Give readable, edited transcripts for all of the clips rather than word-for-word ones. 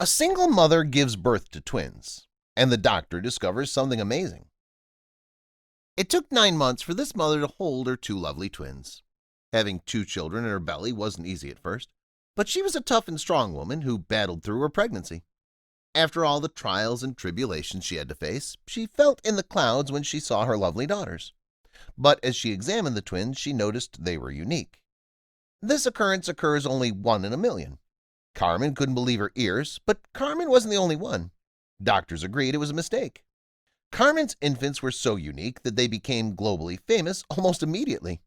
A single mother gives birth to twins, and the doctor discovers something amazing. It took 9 months for this mother to hold her two lovely twins. Having two children in her belly wasn't easy at first, but she was a tough and strong woman who battled through her pregnancy. After all the trials and tribulations she had to face, she felt in the clouds when she saw her lovely daughters. But as she examined the twins, she noticed they were unique. This occurrence occurs only 1 in a million. Carmen couldn't believe her ears, but Carmen wasn't the only one. Doctors agreed it was a mistake. Carmen's infants were so unique that they became globally famous almost immediately.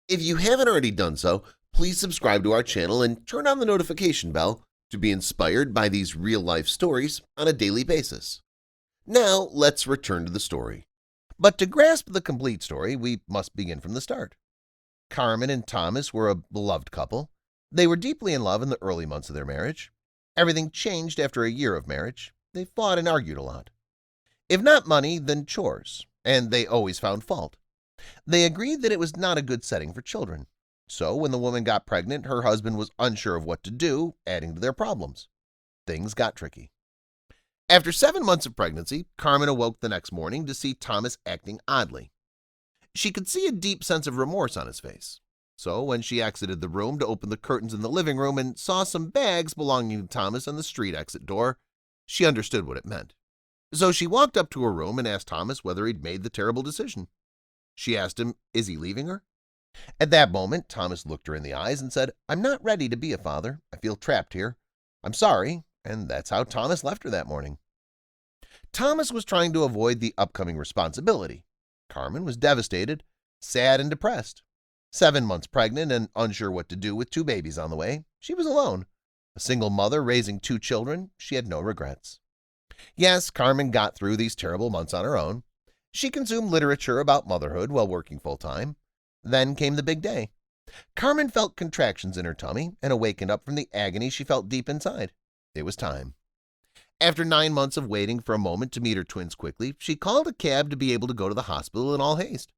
If you haven't already done so, please subscribe to our channel and turn on the notification bell to be inspired by these real-life stories on a daily basis. Now, let's return to the story. But to grasp the complete story, we must begin from the start. Carmen and Thomas were a beloved couple. They were deeply in love in the early months of their marriage. Everything changed after a year of marriage. They fought and argued a lot. If not money, then chores, and they always found fault. They agreed that it was not a good setting for children. So when the woman got pregnant, her husband was unsure of what to do, adding to their problems. Things got tricky. After 7 months of pregnancy, Carmen awoke the next morning to see Thomas acting oddly. She could see a deep sense of remorse on his face. So when she exited the room to open the curtains in the living room and saw some bags belonging to Thomas on the street exit door, she understood what it meant. So she walked up to her room and asked Thomas whether he'd made the terrible decision. She asked him, is he leaving her? At that moment, Thomas looked her in the eyes and said, I'm not ready to be a father. I feel trapped here. I'm sorry. And that's how Thomas left her that morning. Thomas was trying to avoid the upcoming responsibility. Carmen was devastated, sad, and depressed. 7 months pregnant and unsure what to do with 2 babies on the way, she was alone. A single mother raising 2 children, she had no regrets. Yes, Carmen got through these terrible months on her own. She consumed literature about motherhood while working full-time. Then came the big day. Carmen felt contractions in her tummy and awakened up from the agony she felt deep inside. It was time. After 9 months of waiting for a moment to meet her twins quickly, she called a cab to be able to go to the hospital in all haste.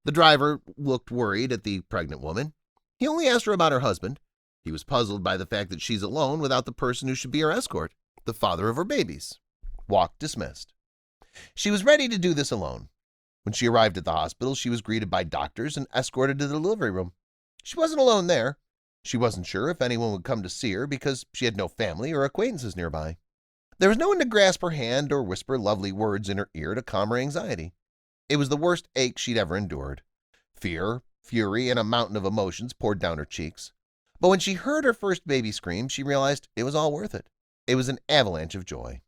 The driver looked worried at the pregnant woman. He only asked her about her husband. He was puzzled by the fact that she's alone without the person who should be her escort, the father of her babies. Walk dismissed. She was ready to do this alone. When she arrived at the hospital, she was greeted by doctors and escorted to the delivery room. She wasn't alone there. She wasn't sure if anyone would come to see her because she had no family or acquaintances nearby. There was no one to grasp her hand or whisper lovely words in her ear to calm her anxiety. It was the worst ache she'd ever endured. Fear, fury, and a mountain of emotions poured down her cheeks. But when she heard her first baby scream, she realized it was all worth it. It was an avalanche of joy.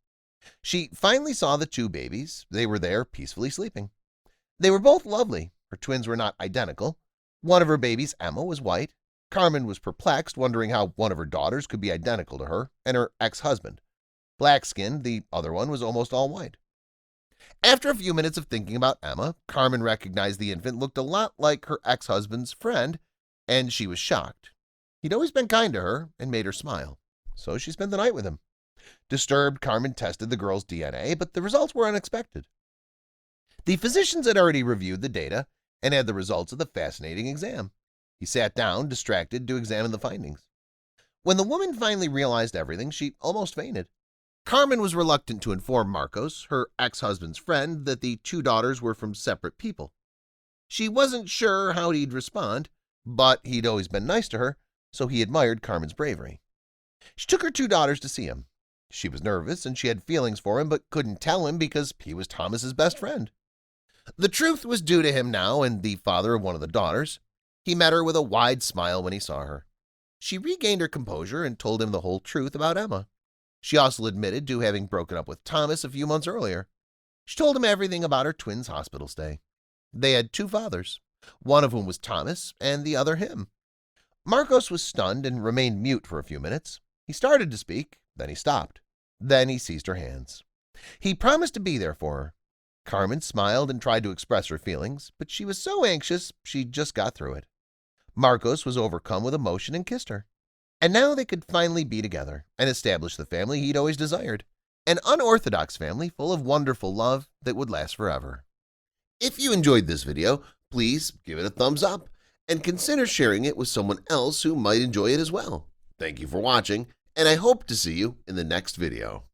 She finally saw the 2 babies. They were there, peacefully sleeping. They were both lovely. Her twins were not identical. One of her babies, Emma, was white. Carmen was perplexed, wondering how one of her daughters could be identical to her and her ex-husband. Black-skinned, the other one was almost all white. After a few minutes of thinking about Emma, Carmen recognized the infant looked a lot like her ex-husband's friend, and she was shocked. He'd always been kind to her and made her smile, so she spent the night with him. Disturbed, Carmen tested the girl's DNA, but the results were unexpected. The physicians had already reviewed the data and had the results of the fascinating exam. He sat down, distracted, to examine the findings. When the woman finally realized everything, she almost fainted. Carmen was reluctant to inform Marcos, her ex-husband's friend, that the 2 daughters were from separate people. She wasn't sure how he'd respond, but he'd always been nice to her, so he admired Carmen's bravery. She took her 2 daughters to see him. She was nervous and she had feelings for him but couldn't tell him because he was Thomas's best friend. The truth was due to him now and the father of one of the daughters. He met her with a wide smile when he saw her. She regained her composure and told him the whole truth about Emma. She also admitted to having broken up with Thomas a few months earlier. She told him everything about her twins' hospital stay. They had 2 fathers, one of whom was Thomas and the other him. Marcos was stunned and remained mute for a few minutes. He started to speak, then he stopped. Then he seized her hands. He promised to be there for her. Carmen smiled and tried to express her feelings, but she was so anxious she just got through it. Marcos was overcome with emotion and kissed her. And now they could finally be together and establish the family he'd always desired, an unorthodox family full of wonderful love that would last forever. If you enjoyed this video, please give it a thumbs up and consider sharing it with someone else who might enjoy it as well. Thank you for watching, and I hope to see you in the next video.